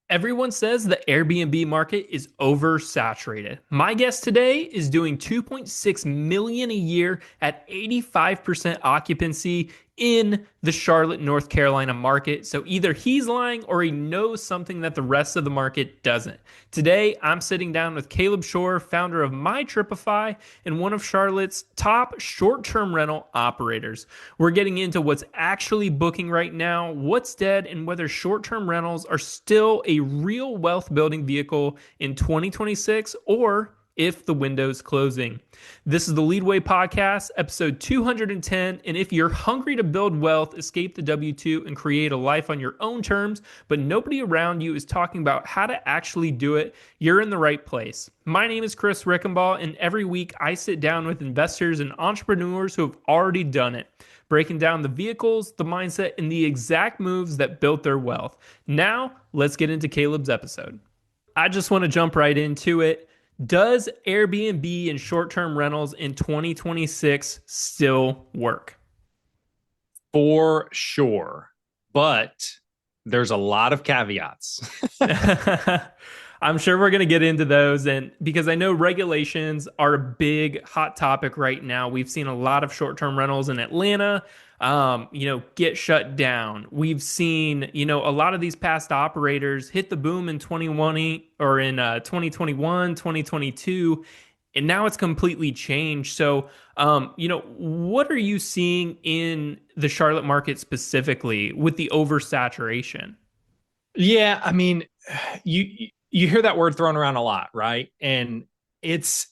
Everyone says the Airbnb market is oversaturated. My guest today is doing 2.6 million a year at 85% occupancy in the Charlotte, North Carolina market. So either he's lying or he knows something that the rest of the market doesn't. Today, I'm sitting down with Caleb Shore, founder of My Tripify and one of Charlotte's top short-term rental operators. We're getting into what's actually booking right now, what's dead, and whether short-term rentals are still a real wealth building vehicle in 2026 or if the window's closing. This is the Leadway Podcast, episode 210. And if you're hungry to build wealth, escape the W 2, and create a life on your own terms, but nobody around you is talking about how to actually do it, you're in the right place. My name is Chris Rickenbaugh, and every week I sit down with investors and entrepreneurs who have already done it, breaking down the vehicles, the mindset, and the exact moves that built their wealth. Now, let's get into Caleb's episode. I just want to jump right into it. Does Airbnb and short-term rentals in 2026 still work? For sure. But there's a lot of caveats. I'm sure we're going to get into those. And because I know regulations are a big hot topic right now, we've seen a lot of short-term rentals in Atlanta, get shut down. We've seen, a lot of these past operators hit the boom in 2020 or in 2021, 2022, and now it's completely changed. So, what are you seeing in the Charlotte market specifically with the oversaturation? Yeah, I mean, you hear that word thrown around a lot, right? And it's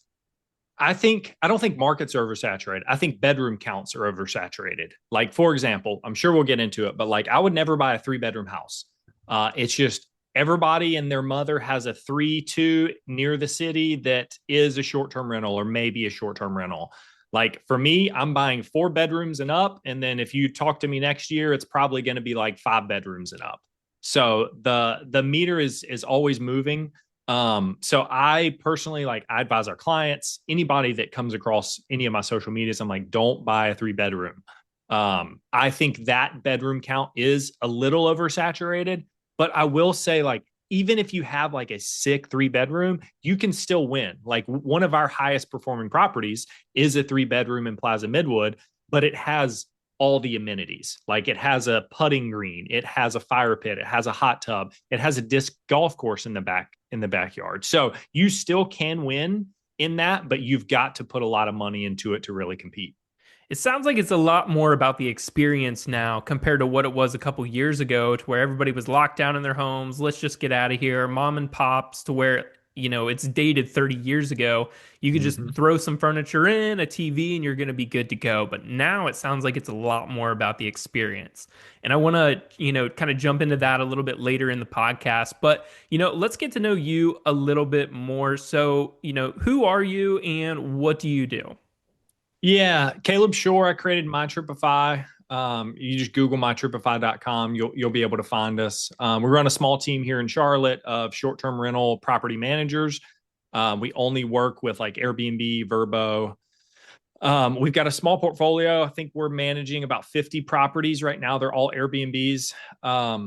I don't think markets are oversaturated. I think bedroom counts are oversaturated. Like, for example, I'm sure we'll get into it, but like I would never buy a 3 bedroom house. It's just everybody and their mother has a 3-2 near the city that is a short-term rental or maybe a short-term rental. Like for me, I'm buying 4 bedrooms and up. And then if you talk to me next year, it's probably going to be like 5 bedrooms and up. So the meter is always moving. So I personally, like, I advise our clients, anybody that comes across any of my social medias, I'm like, don't buy a 3 bedroom. I think that bedroom count is a little oversaturated, but I will say, like, even if you have like a sick 3 bedroom, you can still win. Like one of our highest performing properties is a 3 bedroom in Plaza Midwood, but it has all the amenities. Like it has a putting green, it has a fire pit, it has a hot tub, it has a disc golf course in the backyard. So you still can win in that, but you've got to put a lot of money into it to really compete. It sounds like it's a lot more about the experience now compared to what it was a couple years ago, to where everybody was locked down in their homes. Let's just get out of here. Mom and pops, to where, it's dated 30 years ago. You could just Mm-hmm. throw some furniture in, a TV, and you're going to be good to go. But now it sounds like it's a lot more about the experience. And I want to, kind of jump into that a little bit later in the podcast. But, let's get to know you a little bit more. So, who are you and what do you do? Yeah, Caleb Shore. I created My Tripify. You just Google mytripify.com. You'll be able to find us. We run a small team here in Charlotte of short-term rental property managers. We only work with like Airbnb, Verbo. We've got a small portfolio. I think we're managing about 50 properties right now. They're all Airbnbs. I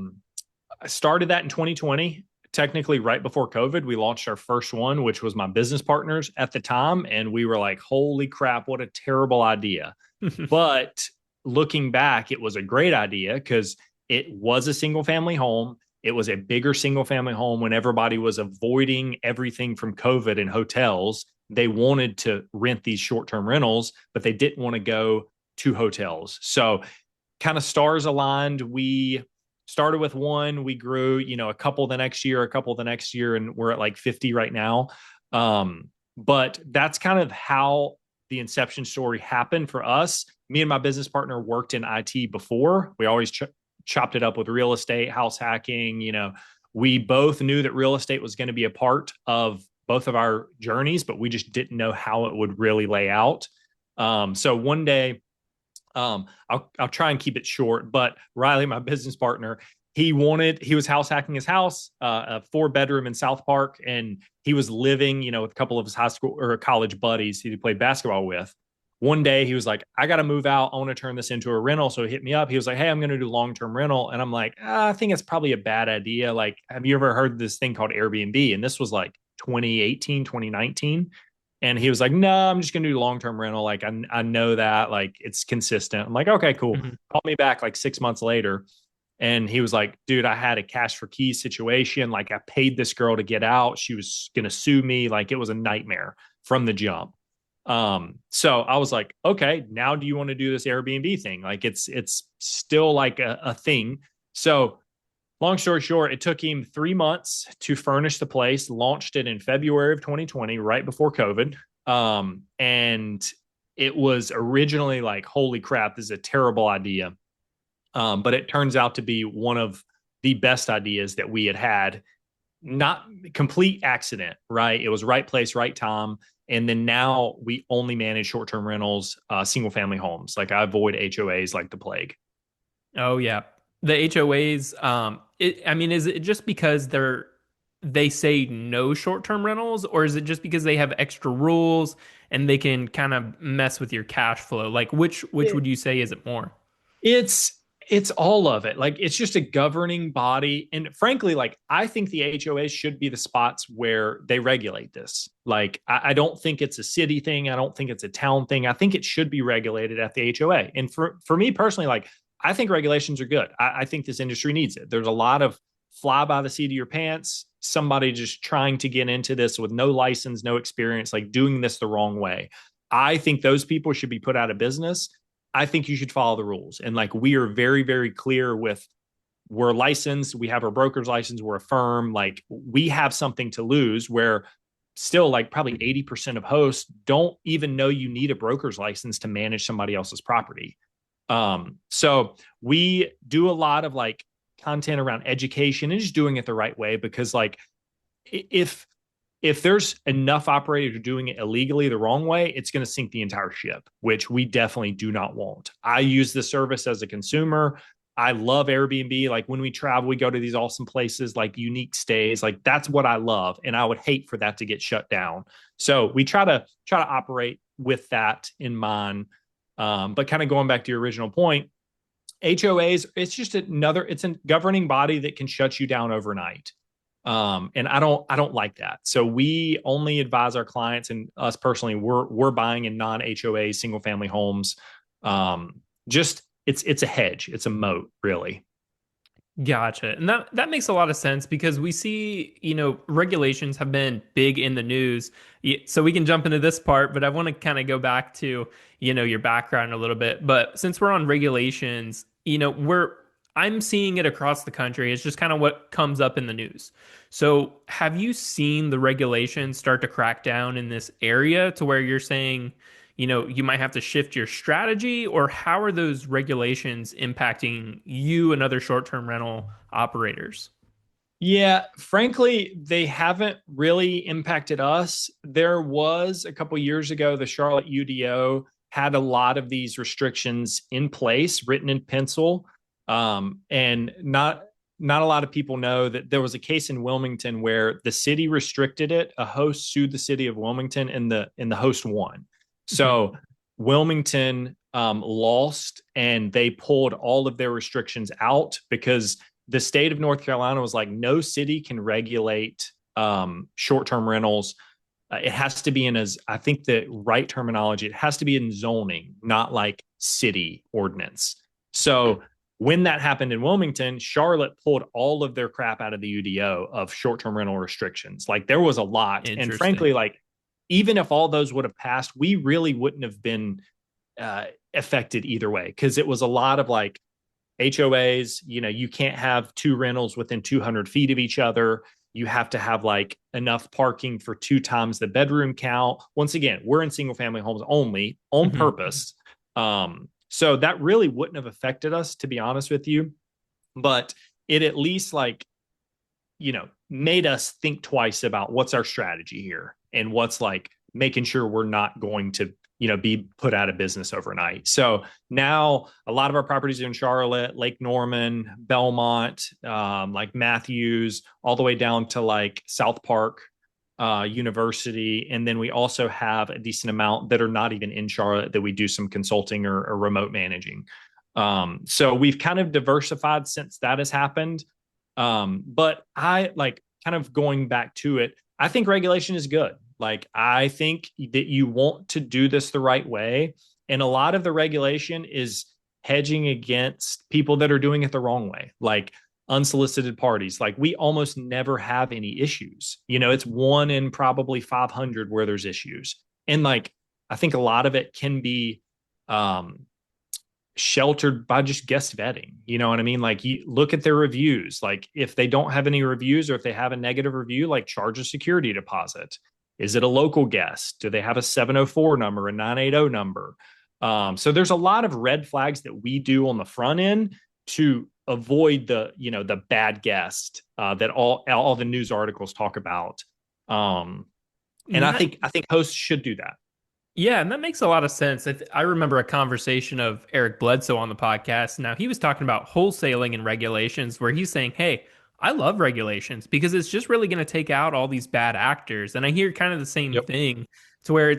started that in 2020, technically right before COVID. We launched our first one, which was my business partners at the time. And we were like, holy crap, what a terrible idea. But looking back, it was a great idea because it was a single family home. It was a bigger single family home when everybody was avoiding everything from COVID and hotels. They wanted to rent these short term rentals, but they didn't want to go to hotels. So, kind of stars aligned. We started with one, we grew, a couple the next year, and we're at like 50 right now. But that's kind of how the inception story happened for us. Me and my business partner worked in IT before. We always chopped it up with real estate, house hacking. We both knew that real estate was going to be a part of both of our journeys, but we just didn't know how it would really lay out. So one day, I'll try and keep it short, but Riley, my business partner, he was house hacking his house, a 4 bedroom in South Park. And he was living, with a couple of his high school or college buddies he played basketball with. one day he was like, I got to move out. I want to turn this into a rental. So he hit me up. He was like, hey, I'm going to do long-term rental. And I'm like, I think it's probably a bad idea. Like, have you ever heard this thing called Airbnb? And this was like 2018, 2019. And he was like, no, I'm just going to do long-term rental. Like, I know that, like, it's consistent. I'm like, okay, cool. Mhm. Call me back like 6 months later. And he was like, dude, I had a cash for keys situation. Like, I paid this girl to get out. She was going to sue me. Like, it was a nightmare from the jump. So I was like, okay, now do you want to do this Airbnb thing? Like, it's still like a thing. So long story short, it took him 3 months to furnish the place, launched it in February of 2020, right before COVID. And it was originally like, holy crap, this is a terrible idea. But it turns out to be one of the best ideas that we had had. Not complete accident, right? It was right place, right time. And then now we only manage short-term rentals, single family homes. Like, I avoid HOAs like the plague. Oh yeah. The HOAs, I mean, is it just because they say no short-term rentals, or is it just because they have extra rules and they can kind of mess with your cash flow? Like which would you say is it more? It's it's all of it. Like, it's just a governing body. And frankly, like, I think the HOAs should be the spots where they regulate this. Like, I don't think it's a city thing. I don't think it's a town thing. I think it should be regulated at the HOA. And for me personally, like, I think regulations are good. I think this industry needs it. There's a lot of fly by the seat of your pants, somebody just trying to get into this with no license, no experience, like doing this the wrong way. I think those people should be put out of business. I think you should follow the rules. And like, we are very, very clear with, we're licensed, we have our broker's license, we're a firm, like, we have something to lose, where still like probably 80% of hosts don't even know you need a broker's license to manage somebody else's property. So we do a lot of like content around education and just doing it the right way, because like, if there's enough operators doing it illegally the wrong way, it's going to sink the entire ship, which we definitely do not want. I use the service as a consumer. I love Airbnb. Like, when we travel, we go to these awesome places, like unique stays. Like, that's what I love. And I would hate for that to get shut down. So we try to operate with that in mind. But kind of going back to your original point, HOAs, it's a governing body that can shut you down overnight. And I don't like that. So we only advise our clients, and us personally, we're buying in non-HOA single family homes. Just it's a hedge, it's a moat, really. Gotcha. And that makes a lot of sense because we see, regulations have been big in the news. So we can jump into this part, but I want to kind of go back to, your background a little bit. But since we're on regulations, I'm seeing it across the country. It's just kind of what comes up in the news. So have you seen the regulations start to crack down in this area to where you're saying, you might have to shift your strategy, or how are those regulations impacting you and other short-term rental operators? Yeah, frankly, they haven't really impacted us. There was a couple years ago, the Charlotte UDO had a lot of these restrictions in place, written in pencil. And not a lot of people know that there was a case in Wilmington where the city restricted it. A host sued the city of Wilmington, and the host won. Mhm. So Wilmington lost, and they pulled all of their restrictions out, because the state of North Carolina was like, no city can regulate short-term rentals. It has to be in, as I think the right terminology, it has to be in zoning, not like city ordinance. So when that happened in Wilmington, Charlotte pulled all of their crap out of the UDO of short-term rental restrictions. Like, there was a lot. And Interesting. frankly, like, even if all those would have passed, we really wouldn't have been affected either way, because it was a lot of like HOAs. You can't have two rentals within 200 feet of each other. You have to have like enough parking for 2 times the bedroom count. Once again, we're in single family homes only, on Mhm. purpose. So that really wouldn't have affected us, to be honest with you. But it at least, like, made us think twice about what's our strategy here, and what's like making sure we're not going to, be put out of business overnight. So now a lot of our properties are in Charlotte, Lake Norman, Belmont, like Matthews, all the way down to like South Park. university, and then we also have a decent amount that are not even in Charlotte that we do some consulting or remote managing. So we've kind of diversified since that has happened. But I like kind of going back to it. I think regulation is good. Like I think that you want to do this the right way, and a lot of the regulation is hedging against people that are doing it the wrong way. Like unsolicited parties. Like we almost never have any issues. It's one in probably 500 where there's issues. And like, I think a lot of it can be um, sheltered by just guest vetting. You know what I mean? Like you look at their reviews. Like if they don't have any reviews or if they have a negative review, like charge a security deposit. Is it a local guest? Do they have a 704 number, a 980 number? So there's a lot of red flags that we do on the front end to avoid the bad guest that all the news articles talk about. And And that I think hosts should do that. Yeah, and that makes a lot of sense. I remember a conversation of Eric Bledsoe on the podcast. Now, he was talking about wholesaling and regulations, where he's saying, hey, I love regulations because it's just really going to take out all these bad actors. And I hear kind of the same Yep. thing to where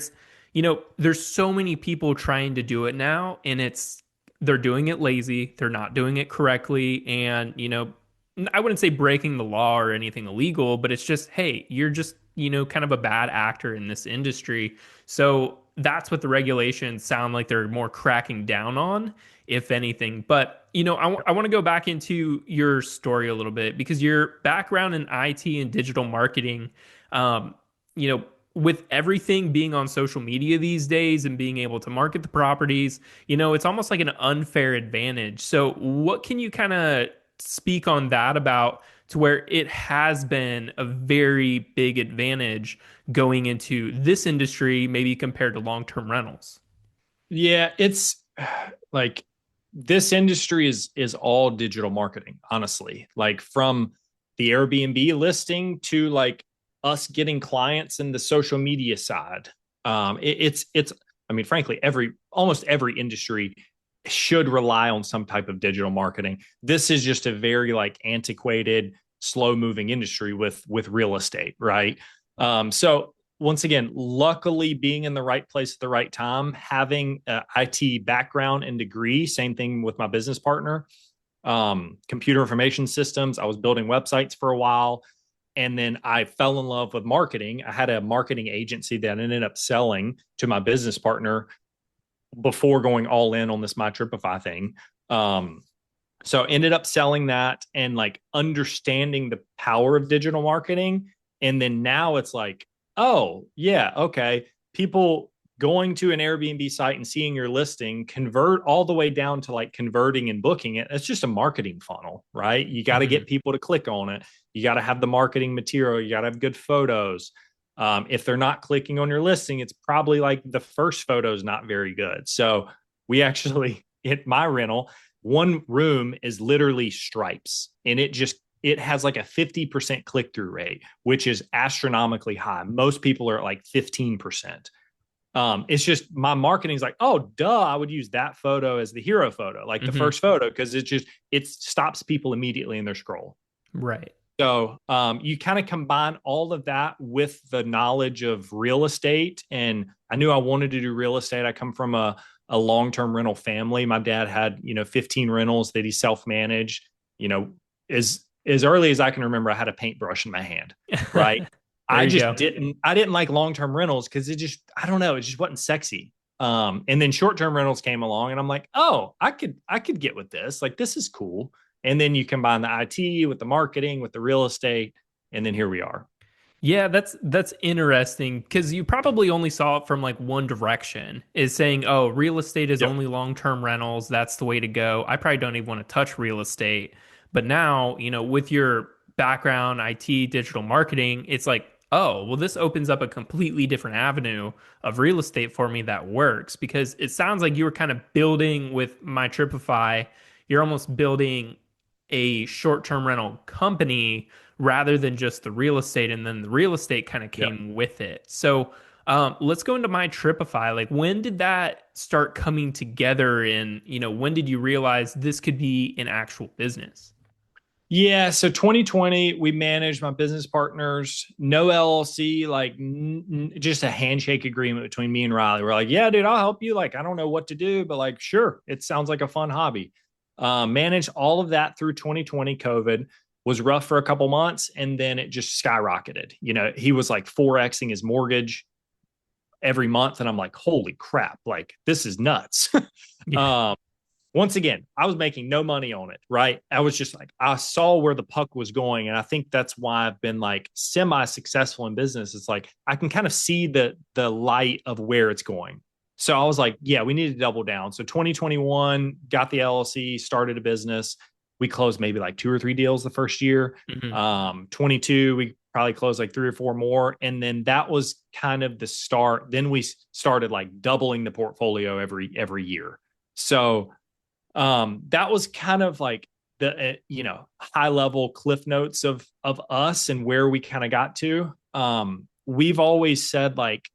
there's so many people trying to do it now, and they're doing it lazy, they're not doing it correctly. And, I wouldn't say breaking the law or anything illegal, but it's just, hey, you're just, kind of a bad actor in this industry. So that's what the regulations sound like they're more cracking down on, if anything. But, I want to go back into your story a little bit because your background in IT and digital marketing, um, you know, with everything being on social media these days and being able to market the properties, it's almost like an unfair advantage. So, what can you kind of speak on that about to where it has been a very big advantage going into this industry, maybe compared to long-term rentals? Yeah, it's like this industry is all digital marketing, honestly. Like from the Airbnb listing to like us getting clients in the social media side. It's I mean, frankly, almost every industry should rely on some type of digital marketing. This is just a very like antiquated, slow moving industry with real estate, right? So once again, luckily being in the right place at the right time, having an IT background and degree, same thing with my business partner, computer information systems. I was building websites for a while. And then I fell in love with marketing. I had a marketing agency that ended up selling to my business partner before going all in on this My Tripify thing. So ended up selling that and like understanding the power of digital marketing. And then now it's like, oh, yeah, okay. People going to an Airbnb site and seeing your listing convert all the way down to like converting and booking it. It's just a marketing funnel, right? You got to Mhm. get people to click on it. You got to have the marketing material. You got to have good photos. If they're not clicking on your listing, it's probably like the first photo is not very good. So we actually, at my rental, one room is literally stripes and it has like a 50% click-through rate, which is astronomically high. Most people are at like 15%. It's just my marketing is like, oh, duh, I would use that photo as the hero photo, like the Mhm. first photo, because it stops people immediately in their scroll. Right. So you kind of combine all of that with the knowledge of real estate. And I knew I wanted to do real estate. I come from a long-term rental family. My dad had, 15 rentals that he self-managed, you know, as early as I can remember, I had a paintbrush in my hand, right? There I you just go. didn't like long-term rentals because I don't know, it just wasn't sexy. And then short-term rentals came along and I'm like, oh, I could get with this. Like, this is cool. And then you combine the IT with the marketing, with the real estate, and then here we are. Yeah, that's interesting because you probably only saw it from like one direction, is saying, "Oh, real estate is Yep. only long-term rentals. That's the way to go." I probably don't even want to touch real estate. But now, with your background, IT, digital marketing, it's like, "Oh, well, this opens up a completely different avenue of real estate for me that works." Because it sounds like you were kind of building with My Tripify, you're almost building a short-term rental company rather than just the real estate, and then the real estate kind of Yep. came with it. So let's go into My Tripify. Like, when did that start coming together, and when did you realize this could be an actual business? Yeah, so 2020, we managed my business partners, no LLC, like just a handshake agreement between me and Riley. We're like, yeah, dude, I'll help you. Like, I don't know what to do, but like, sure, it sounds like a fun hobby. Managed all of that through 2020. COVID was rough for a couple months, and then it just skyrocketed. He was like 4xing his mortgage every month, and I'm like, holy crap, like this is nuts. Yeah. um, Once again, I was making no money on it, right? I was just like, I saw where the puck was going. And I think that's why I've been like semi-successful in business. It's like I can kind of see the light of where it's going. So I was like, yeah, we need to double down. So 2021, got the LLC, started a business. We closed maybe like 2 or 3 deals the first year. Mhm. 22, we probably closed like 3 or 4 more. And then that was kind of the start. Then we started like doubling the portfolio every year. So that was kind of like the high level cliff notes of us and where we kind of got to. We've always said like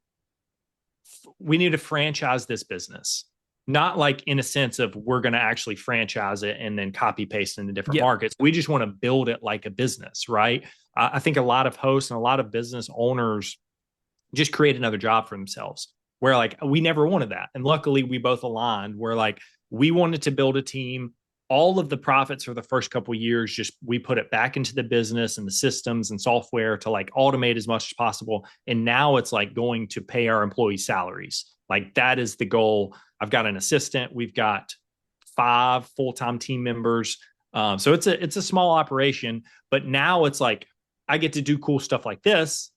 we need to franchise this business, not like in a sense of we're going to actually franchise it and then copy paste into different Yep. markets. We just want to build it like a business, right? I think a lot of hosts and a lot of business owners just create another job for themselves, where like we never wanted that. And luckily we both aligned where like we wanted to build a team. All of the profits for the first couple of years, just we put it back into the business and the systems and software to like automate as much as possible. And now it's like going to pay our employees salaries. Like that is the goal. I've got an assistant. We've got 5 full-time team members. So it's a small operation, but now it's like I get to do cool stuff like this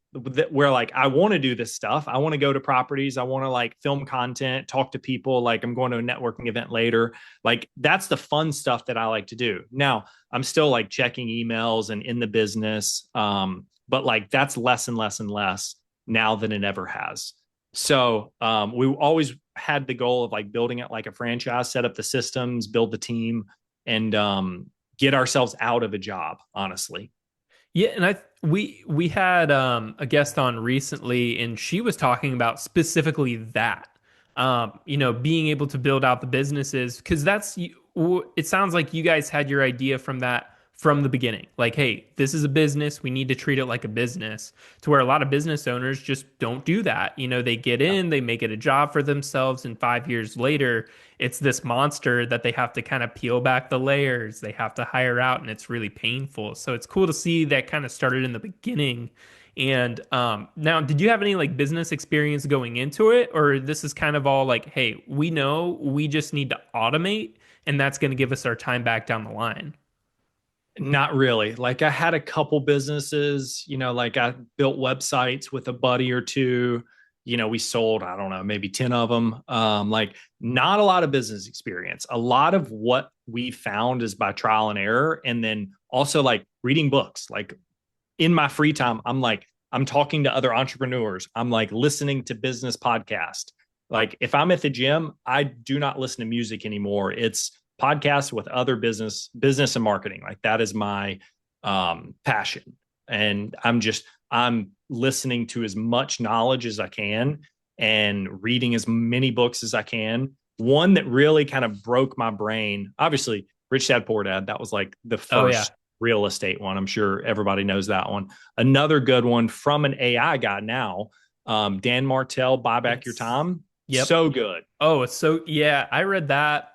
where like I want to do this stuff. I want to go to properties. I want to like film content, talk to people. Like I'm going to a networking event later. Like that's the fun stuff that I like to do. Now I'm still like checking emails and in the business. But like that's less and less and less now than it ever has. So we always had the goal of like building it like a franchise, set up the systems, build the team, and get ourselves out of a job, honestly. Yeah, and we had a guest on recently, and she was talking about specifically that. Being able to build out the businesses because it sounds like you guys had your idea from that from the beginning. Like, hey, this is a business, we need to treat it like a business. To where a lot of business owners just don't do that. They get in, they make it a job for themselves, and 5 years later, it's this monster that they have to kind of peel back the layers. They have to hire out, and it's really painful. So it's cool to see that kind of started in the beginning. And now, did you have any like business experience going into it, or this is kind of all like, hey, we know we just need to automate, and that's going to give us our time back down the line? Not really. Like I had a couple businesses, like I built websites with a buddy or two. We sold, I don't know, maybe 10 of them. Like not a lot of business experience. A lot of what we found is by trial and error. And then also like reading books. Like in my free time, I'm talking to other entrepreneurs. I'm like listening to business podcasts. Like if I'm at the gym, I do not listen to music anymore. It's podcasts with other business and marketing. Like that is my passion. And I'm listening to as much knowledge as I can and reading as many books as I can. One that really kind of broke my brain, obviously, Rich Dad Poor Dad. That was like the Oh yeah. first real estate one. I'm sure everybody knows that one. Another good one from an AI guy now, Dan Martell, Buy Back Your Yes. Time. Yep. So good. Oh, it's so yeah, I read that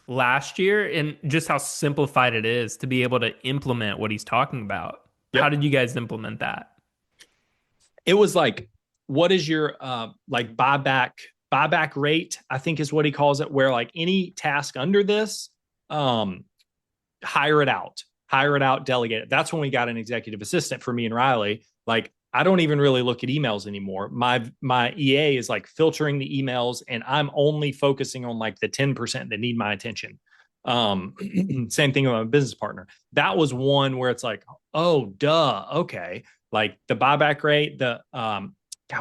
last year and just how simplified it is to be able to implement what he's talking about. How Yep. did you guys implement that? It was like, what is your like buyback rate? I think is what he calls it, where like any task under this, um, hire it out, delegate it. That's when we got an executive assistant for me and Riley. Like I don't even really look at emails anymore. My EA is like filtering the emails, and I'm only focusing on like the 10% that need my attention. Um, Same thing with my business partner. That was one where it's like, oh, duh, okay. Like the buyback rate, the God,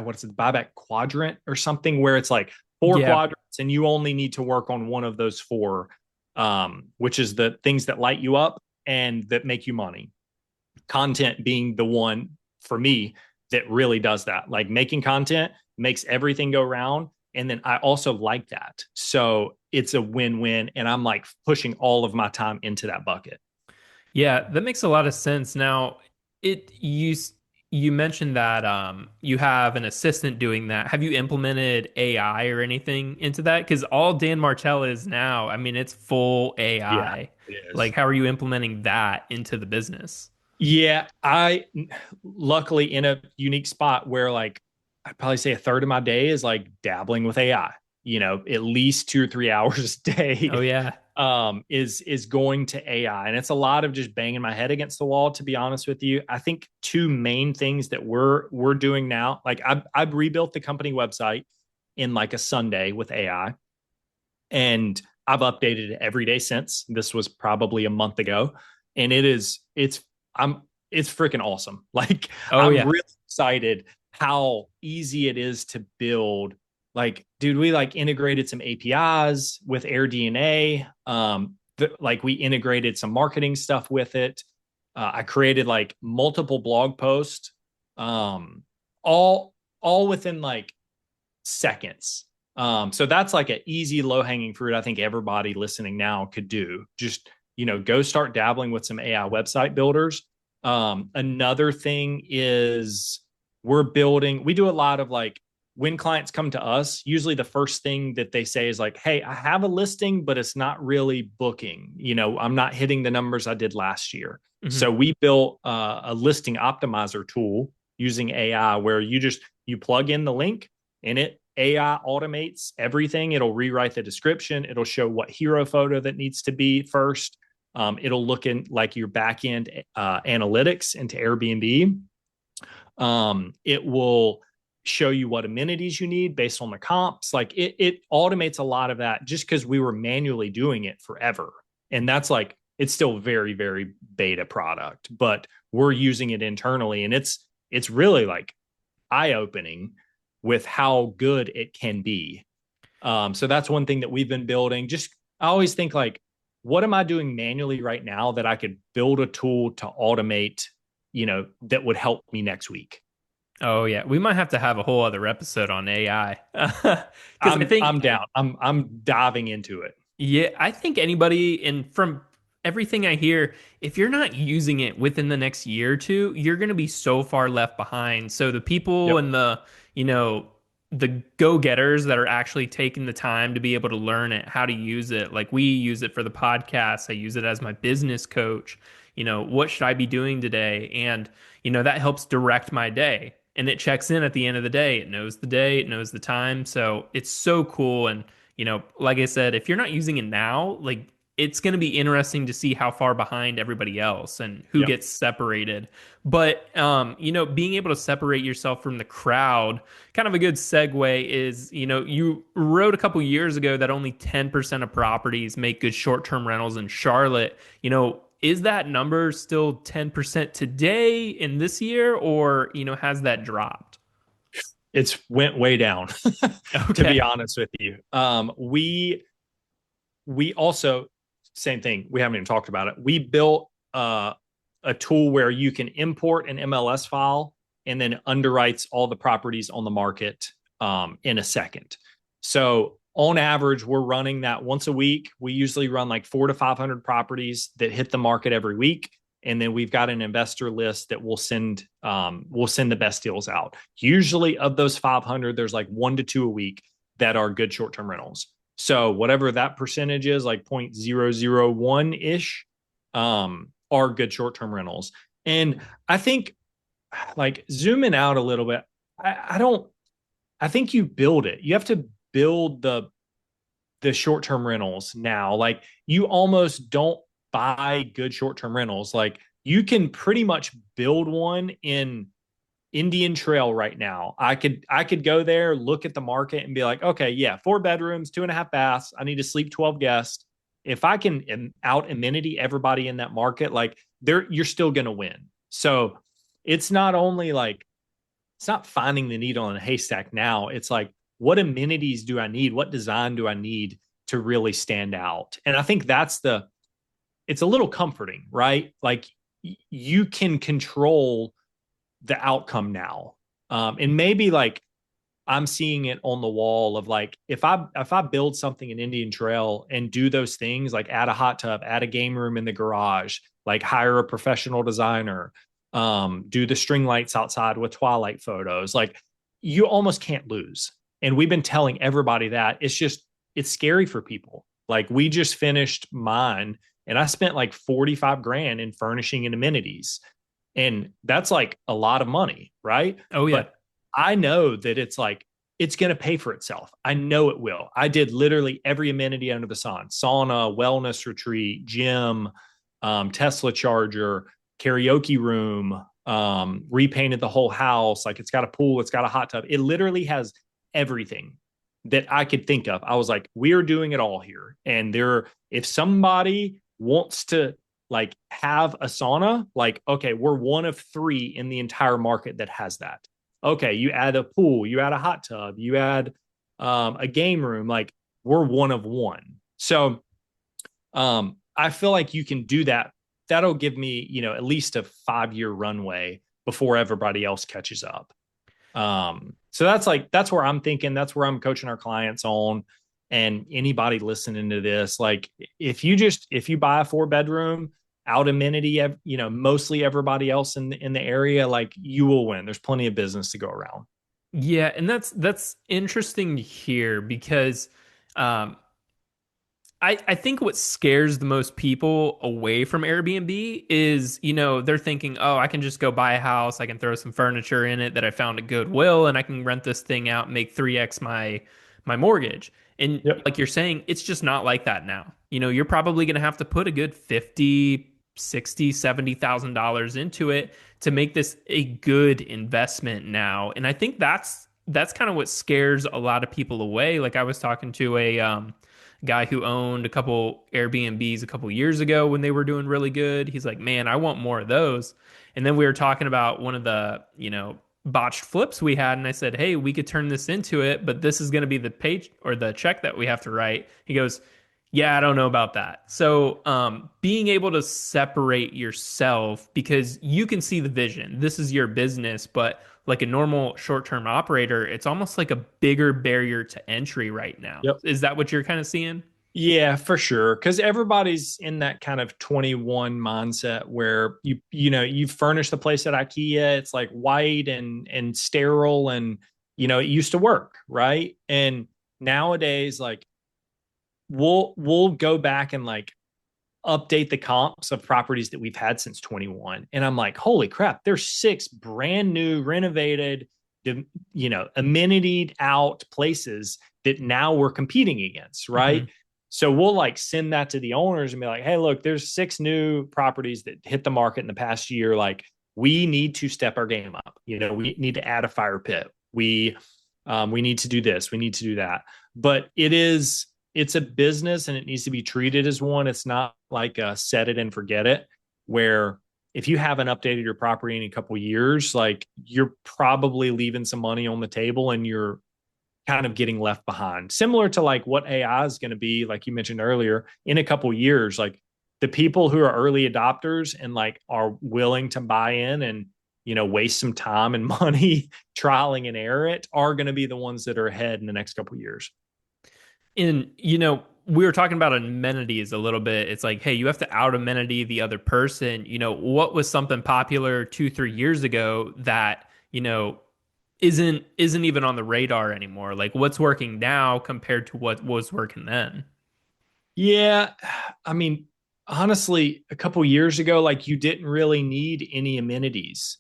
what's it, the buyback quadrant or something, where it's like four Yeah. quadrants, and you only need to work on one of those four, which is the things that light you up and that make you money. Content being the one for me that really does that. Like making content makes everything go round. And then I also like that. So it's a win win. And I'm like pushing all of my time into that bucket. Yeah, that makes a lot of sense. Now, it you mentioned that you have an assistant doing that. Have you implemented AI or anything into that? Because all Dan Martell is now, I mean, it's full Yeah, AI. it Like, is. how are you implementing that into the business? Yeah, I luckily in a unique spot where like I'd probably say a third of my day is like dabbling with AI. At least 2 or 3 hours a Oh day yeah. is going to AI. And it's a lot of just banging my head against the wall, to be honest with you. I think two main things that we're doing now, like I've rebuilt the company website in like a Sunday with AI, and I've updated it every day since. This was probably a month ago, and it's freaking awesome. Like Oh I'm yeah. really excited how easy it is to build. Like, dude, we like integrated some APIs with AirDNA. Like we integrated some marketing stuff with it. I created like multiple blog posts, um, all all within like seconds. So that's like an easy low hanging fruit. I think everybody listening now could do. Just go start dabbling with some AI website builders. Another thing is we're building. We do a lot of like when clients come to us. Usually the first thing that they say is like, "Hey, I have a listing, but it's not really booking. I'm not hitting the numbers I did last year." So Hmm. we built a listing optimizer tool using AI where you plug in the link and it AI automates everything. It'll rewrite the description. It'll show what hero photo that needs to be first. It'll look in like your back end analytics into Airbnb. It will show you what amenities you need based on the comps. Like it automates a lot of that just because we were manually doing it forever. And that's like, it's still very, very beta product, but we're using it internally. And it's really like eye opening with how good it can be. So that's one thing that we've been building. Just I always think like, what am I doing manually right now that I could build a tool to automate, that would help me next week? Oh yeah. We might have to have a whole other episode on AI. Because I I'm think down. I'm diving into it. Yeah, I think anybody, and from everything I hear, if you're not using it within the next year or two, you're going to be so far left behind. So the people Yep. and you know, the go-getters that are actually taking the time to be able to learn it, how to use it. Like we use it for the podcast. I use it as my business coach. What should I be doing today? And, that helps direct my day. And it checks in at the end of the day. It knows the day, it knows the time. So it's so cool. And like I said, if you're not using it now, like it's going to be interesting to see how far behind everybody else and who Yep. gets separated. But being able to separate yourself from the crowd, kind of a good segue is, you wrote a couple years ago that only 10% of properties make good short-term rentals in Charlotte. Is that number still 10% today in this year, or, has that dropped? It's went way down, to be Okay. honest with you. We also same thing. We haven't even talked about it. We built a tool where you can import an MLS file and then underwrites all the properties on the market in a second. So on average, we're running that once a week. We usually run like 400 to 500 properties that hit the market every week, and then we've got an investor list that we'll send the best deals out. Usually, of those 500, there's like 1 to 2 a week that are good short term rentals. So whatever that percentage is, like 0.001 ish, are good short term rentals. And I think like zooming out a little bit, I don't. I think you build it. You have to build the short term rentals now. Like you almost don't buy good short term rentals. Like you can pretty much build one in Indian Trail right now. I could go there, look at the market, and be like, okay, yeah, 4 bedrooms, 2.5 baths. I need to sleep 12 guests. If I can out amenity everybody in that market, like you're still gonna win. So it's not only like it's not finding the needle in a haystack now. It's like what amenities do I need? What design do I need to really stand out? And I think it's a little comforting, right? Like you can control the outcome now. And maybe like I'm seeing it on the wall of like if I build something in Indian Trail and do those things like add a hot tub, add a game room in the garage, like hire a professional designer, do the string lights outside with twilight photos. Like you almost can't lose. And we've been telling everybody that it's scary for people. Like we just finished mine and I spent like 45 grand in furnishing and amenities. And that's like a lot of money, right? Oh yeah. But I know that it's going to pay for itself. I know it will. I did literally every amenity under the sun: sauna, wellness retreat, gym, Tesla charger, karaoke room, repainted the whole house. Like it's got a pool, it's got a hot tub. It literally has everything that I could think of. I was like, we're doing it all here. And if somebody wants to like have a sauna, like, okay, we're one of three in the entire market that has that. Okay, you add a pool, you add a hot tub, you add a game room, like we're one of one. So I feel like you can do that. That'll give me, at least a 5-year runway before everybody else catches up. So that's where I'm thinking, that's where I'm coaching our clients on. And anybody listening to this, like if you buy a 4-bedroom out amenity, mostly everybody else in the area, like you will win. There's plenty of business to go around. Yeah, and that's interesting to hear because um, I think what scares the most people away from Airbnb is, they're thinking, oh, I can just go buy a house, I can throw some furniture in it that I found at Goodwill, and I can rent this thing out and make 3x my mortgage. And Yep. like you're saying, it's just not like that now. You're probably going to have to put a good 50, 60, $70,000 into it to make this a good investment now. And I think that's kind of what scares a lot of people away. Like I was talking to a guy who owned a couple Airbnbs a couple years ago when they were doing really good. He's like, man, I want more of those. And then we were talking about one of the, botched flips we had. And I said, hey, we could turn this into it, but this is going to be the page or the check that we have to write. He goes, yeah, I don't know about that. So, being able to separate yourself because you can see the vision. This is your business, but like a normal short-term operator, it's almost like a bigger barrier to entry right now. Yep. Is that what you're kind of seeing? Yeah, for sure. Because everybody's in that kind of 21 mindset where you furnish the place at IKEA. It's like white and sterile, and it used to work, right? And nowadays, like we'll go back and like update the comps of properties that we've had since 21, and I'm like, holy crap, there's 6 brand new, renovated, amenitied out places that now we're competing against, Hmm. right? So we'll like send that to the owners and be like, hey, look, there's 6 new properties that hit the market in the past year. Like we need to step our game up. We need to add a fire pit. We need to do this. We need to do that. But it's a business and it needs to be treated as one. It's not like a set it and forget it, where if you haven't updated your property in a couple of years, like you're probably leaving some money on the table and you're kind of getting left behind. Similar to like what AI is going to be, like you mentioned earlier, in a couple of years, like the people who are early adopters and like are willing to buy in and waste some time and money trialing and error it are going to be the ones that are ahead in the next couple of years. And we were talking about amenities a little bit. It's like, hey, you have to out amenity the other person. What was something popular 2, 3 years ago that isn't even on the radar anymore? Like, what's working now compared to what was working then? Yeah, I mean, honestly, a couple years ago, like you didn't really need any amenities.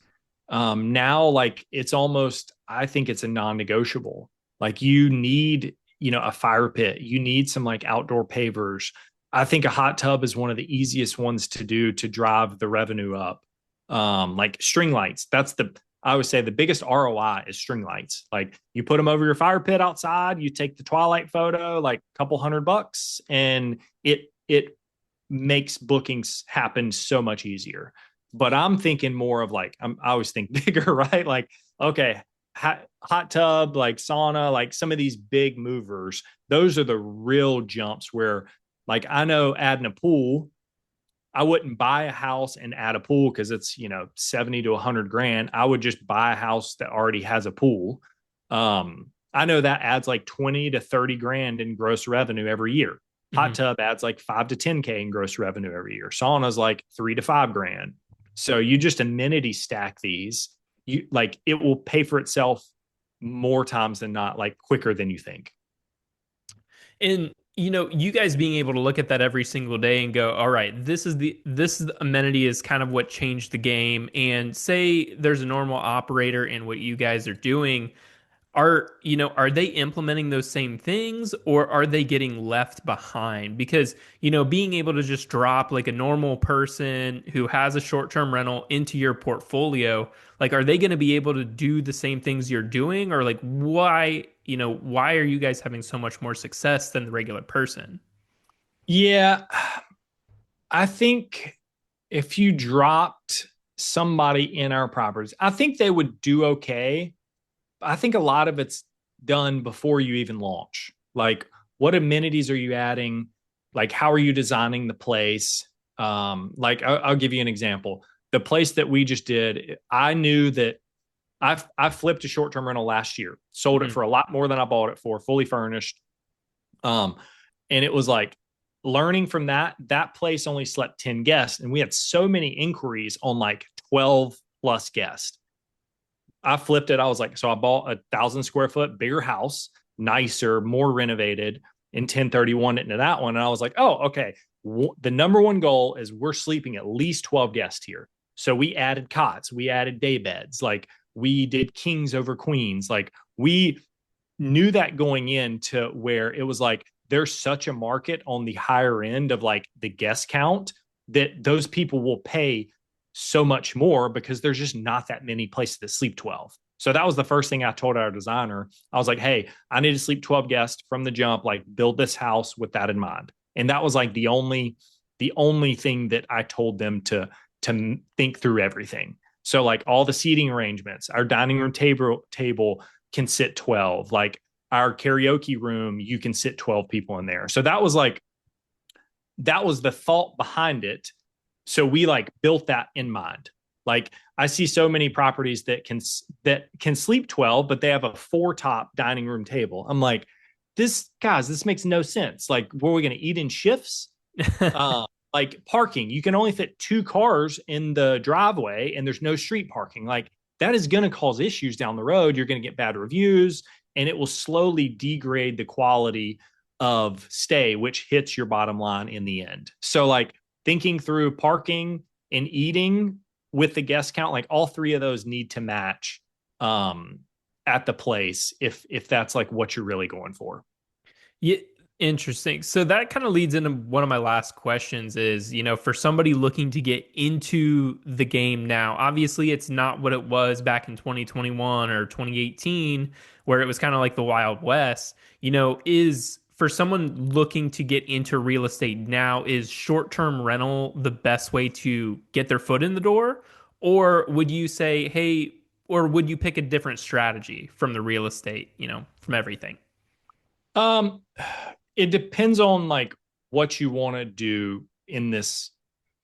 Now, like it's almost, I think it's a non-negotiable. Like you need, a fire pit. You need some like outdoor pavers. I think a hot tub is one of the easiest ones to do to drive the revenue up. Like string lights. I would say the biggest ROI is string lights. Like you put them over your fire pit outside, you take the twilight photo, like a couple $100, and it makes bookings happen so much easier. But I'm thinking more of like I always think bigger, right? Like okay, hot tub, like sauna, like some of these big movers. Those are the real jumps where, like I know adding a pool, I wouldn't buy a house and add a pool because it's 70 to 100 grand. I would just buy a house that already has a pool. I know that adds like 20 to 30 grand in gross revenue every year. Hot Mhm. tub adds like 5 to 10K in gross revenue every year. Sauna's like 3 to 5 grand. So you just amenity stack these, you like it will pay for itself more times than not, like quicker than you think. And you guys being able to look at that every single day and go, all right, this is the amenity is kind of what changed the game. And say there's a normal operator in what you guys are doing. Are they implementing those same things or are they getting left behind? Because, being able to just drop like a normal person who has a short-term rental into your portfolio, like, are they going to be able to do the same things you're doing? Or like, why are you guys having so much more success than the regular person? Yeah, I think if you dropped somebody in our properties, I think they would do okay. I think a lot of it's done before you even launch. Like, what amenities are you adding? Like, how are you designing the place? Like, I'll give you an example. The place that we just did, I knew that I flipped a short term rental last year, sold it Mhm. for a lot more than I bought it for, fully furnished. Um, and it was like learning from that place only slept 10 guests, and we had so many inquiries on like 12 plus guests. I flipped it. I was like, so I bought 1,000 square foot bigger house, nicer, more renovated in 1031 into that one. And I was like, oh, okay. The number one goal is we're sleeping at least 12 guests here. So we added cots, we added day beds, like we did kings over queens. Like we knew that going into where it was like there's such a market on the higher end of like the guest count that those people will pay so much more because there's just not that many places that sleep 12. So that was the first thing I told our designer. I was like, hey, I need to sleep 12 guests from the jump, like build this house with that in mind. And that was like the only thing that I told them to think through everything. So like all the seating arrangements, our dining room table can sit 12. Like our karaoke room, you can sit 12 people in there. So that was the thought behind it. So we like built that in mind. Like I see so many properties that can sleep 12, but they have a four top dining room table. I'm like, this makes no sense. Like, were we going to eat in shifts? Uh, like parking, you can only fit two cars in the driveway and there's no street parking. Like that is going to cause issues down the road. You're going to get bad reviews and it will slowly degrade the quality of stay, which hits your bottom line in the end. So, like, thinking through parking and eating with the guest count, like all three of those need to match um, at the place if that's like what you're really going for. Yeah, interesting. So that kind of leads into one of my last questions is, for somebody looking to get into the game now, obviously it's not what it was back in 2021 or 2018, where it was kind of like the Wild West, is for someone looking to get into real estate now, is short-term rental the best way to get their foot in the door? Or would you say, hey, or would you pick a different strategy from the real estate, from everything? Um, it depends on like what you want to do in this,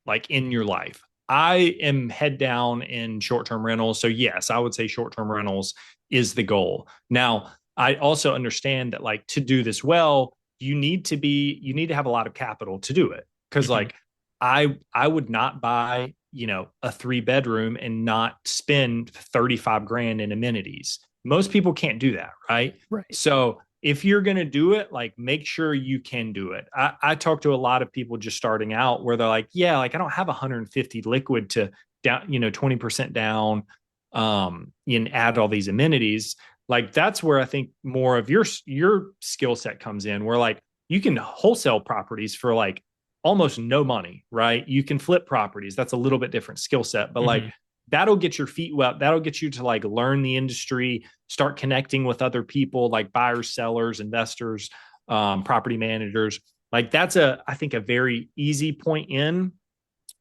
like in your life. I am head down in short term rentals. So, yes, I would say short term rentals is the goal. Now, I also understand that like to do this well, you need to have a lot of capital to do it. Cause Hmm. like I would not buy, a 3 bedroom and not spend 35 grand in amenities. Most people can't do that, right? Right. So if you're going to do it, like make sure you can do it. I talk to a lot of people just starting out where they're like, yeah, like I don't have 150 liquid to down, 20% down, and add all these amenities. Like that's where I think more of your skill set comes in, where like you can wholesale properties for like almost no money, right? You can flip properties. That's a little bit different skill set, but like Hmm. that'll get your feet wet. That'll get you to like learn the industry, start connecting with other people like buyers, sellers, investors, property managers. Like that's I think a very easy point in.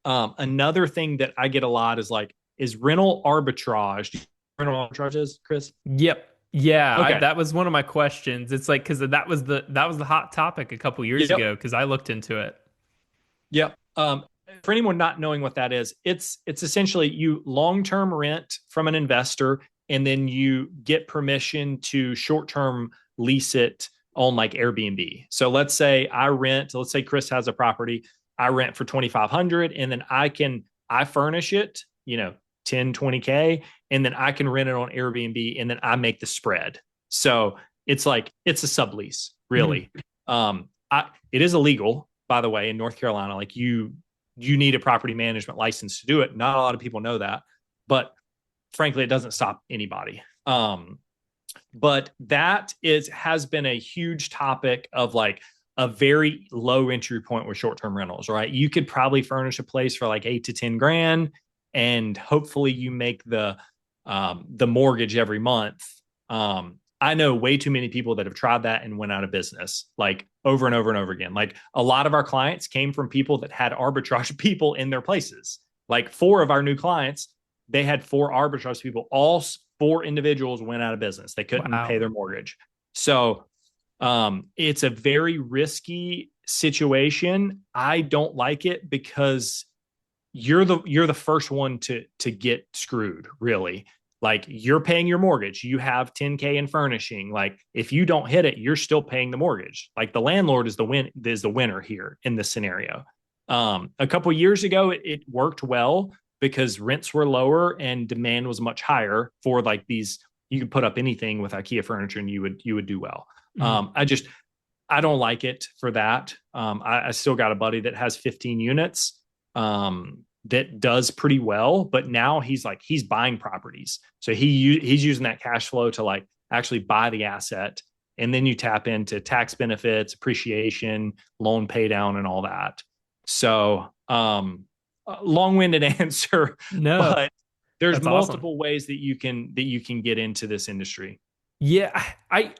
Another thing that I get a lot is rental arbitrage. Do you know rental arbitrage is, Chris? Yep. Yeah, Okay. that was one of my questions. It's like because that was the hot topic a couple years Yep. ago because I looked into it. Yep. For anyone not knowing what that is, it's essentially you long-term rent from an investor, and then you get permission to short-term lease it on like Airbnb. So let's say Chris has a property, I rent for 2,500 and then I furnish it, 10, 20K, and then I can rent it on Airbnb and then I make the spread. So it's a sublease, Mhm. really. It is illegal, by the way, in North Carolina. Like you need a property management license to do it. Not a lot of people know that, but frankly, it doesn't stop anybody. But that has been a huge topic of like a very low entry point with short-term rentals, right? You could probably furnish a place for like 8 to 10 grand, and hopefully you make the mortgage every month. I know way too many people that have tried that and went out of business, like over and over and over again. Like a lot of our clients came from people that had arbitrage people in their places. Like 4 of our new clients, they had 4 arbitrage people. All 4 individuals went out of business. They couldn't Wow. pay their mortgage. So it's a very risky situation. I don't like it because you're the first one to get screwed, really. Like you're paying your mortgage, you have 10K in furnishing. Like if you don't hit it, you're still paying the mortgage. Like the landlord is the winner here in this scenario. A couple years ago, it worked well because rents were lower and demand was much higher for like these. You could put up anything with IKEA furniture and you would do well. Mhm. I don't like it for that. I still got a buddy that has 15 units that does pretty well, but now he's buying properties, so he's using that cash flow to like actually buy the asset, and then you tap into tax benefits, appreciation, loan pay down, and all that. So, long-winded answer, No, but there's that's awesome. multiple ways that you can get into this industry. Yeah, I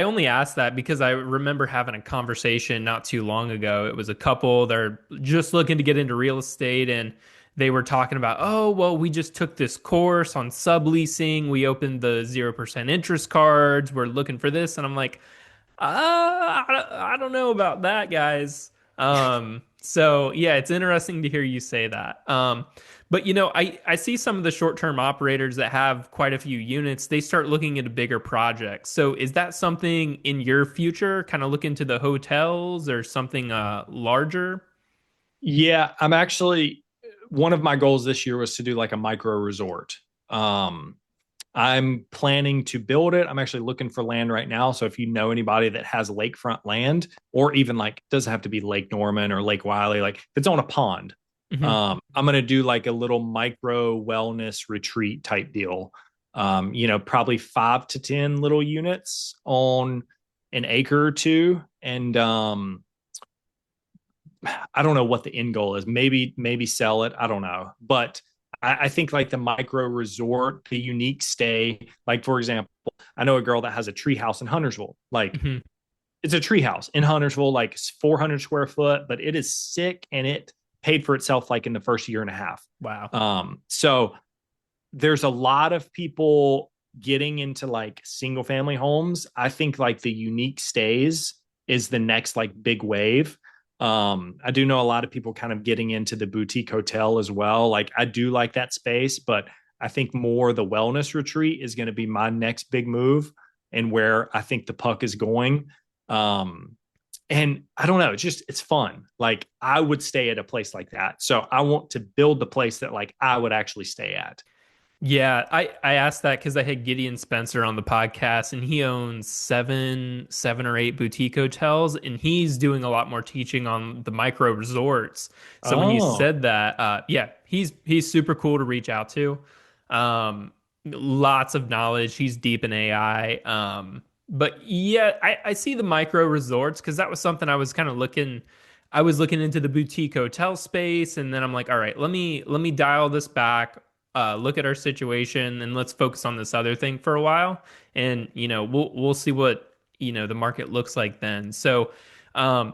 only asked that because I remember having a conversation not too long ago. It was a couple, they're just looking to get into real estate and they were talking about, "Oh, well, we just took this course on subleasing. We opened the 0% interest cards. We're looking for this." And I'm like, I don't know about that, guys. So yeah, it's interesting to hear you say that. But I see some of the short-term operators that have quite a few units, they start looking into bigger projects. So is that something in your future, kind of look into the hotels or something larger? Yeah, I'm actually one of my goals this year was to do like a micro resort. Um, I'm planning to build it. I'm actually looking for land right now. So if you know anybody that has lakefront land, or even like doesn't have to be Lake Norman or Lake Wiley, like if it's on a pond, Hmm. I'm gonna do like a little micro wellness retreat type deal. Probably 5 to 10 little units on an acre or two, and I don't know what the end goal is. Maybe sell it. I don't know. But I think like the micro resort, the unique stay, like for example, I know a girl that has a tree house in Huntersville. Like Hmm. it's a tree house in Huntersville, like 400 square foot, but it is sick and it paid for itself like in the first year and a half. Wow. So there's a lot of people getting into like single family homes. I think like the unique stays is the next like big wave. I do know a lot of people kind of getting into the boutique hotel as well. Like I do like that space, but I think more the wellness retreat is going to be my next big move and where I think the puck is going. Um, and I don't know, it's fun. Like I would stay at a place like that. So I want to build the place that like I would actually stay at. Yeah, I asked that because I had Gideon Spencer on the podcast, and he owns seven or eight boutique hotels, and he's doing a lot more teaching on the micro resorts. So when you Oh, said that, yeah, he's super cool to reach out to. Lots of knowledge. He's deep in AI. But yeah, I see the micro resorts because that was something I was kind of looking. I was looking into the boutique hotel space, and then I'm like, all right, let me dial this back, look at our situation, and let's focus on this other thing for a while. And we'll see what the market looks like then. So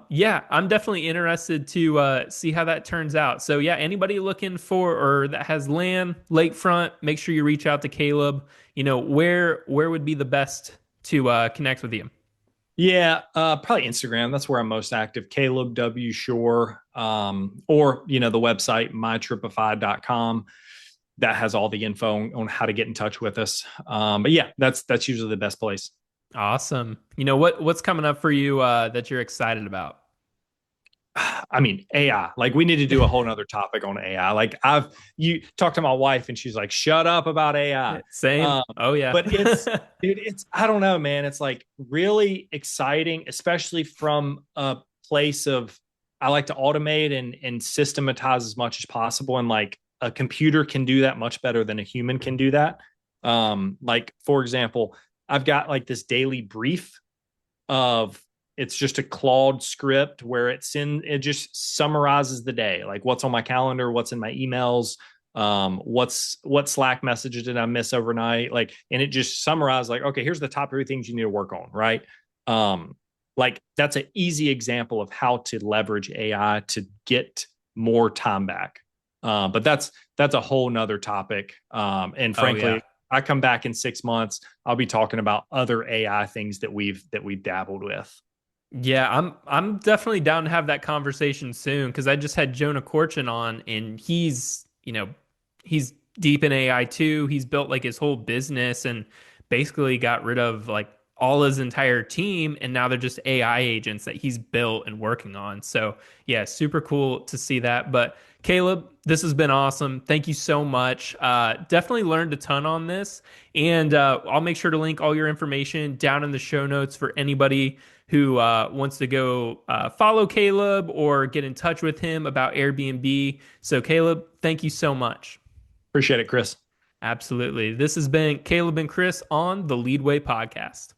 yeah, I'm definitely interested to see how that turns out. So yeah, anybody looking for or that has land lakefront, make sure you reach out to Caleb. Where would be the best to connect with you? yeah, probably Instagram. That's where I'm most active. Caleb W. Shore, or the website mytripify.com. That has all the info on how to get in touch with us. But yeah, that's usually the best place. Awesome. You know what's coming up for you that you're excited about? I mean, AI. Like we need to do a whole nother topic on AI. Like you talked to my wife and she's like, "Shut up about AI." Same. Um, Oh yeah. but dude, it's I don't know, man. It's like really exciting, especially from a place of I like to automate and systematize as much as possible. And like a computer can do that much better than a human can do that. Like for example, I've got like this daily brief of it's just a Claude script where it just summarizes the day, like what's on my calendar, what's in my emails, what Slack messages did I miss overnight, like, and it just summarizes like, okay, here's the top 3 things you need to work on, right? Um, like that's an easy example of how to leverage AI to get more time back. But that's a whole nother topic. And Oh yeah. frankly, I come back in 6 months, I'll be talking about other AI things that we've dabbled with. Yeah, I'm definitely down to have that conversation soon because I just had Jonah Corchin on and he's deep in AI too. He's built like his whole business and basically got rid of like all his entire team and now they're just AI agents that he's built and working on. So, yeah, super cool to see that. But Caleb, this has been awesome. Thank you so much. Definitely learned a ton on this. And I'll make sure to link all your information down in the show notes for anybody who wants to go follow Caleb or get in touch with him about Airbnb. So, Caleb, thank you so much. Appreciate it, Chris. Absolutely. This has been Caleb and Chris on the Leadway Podcast.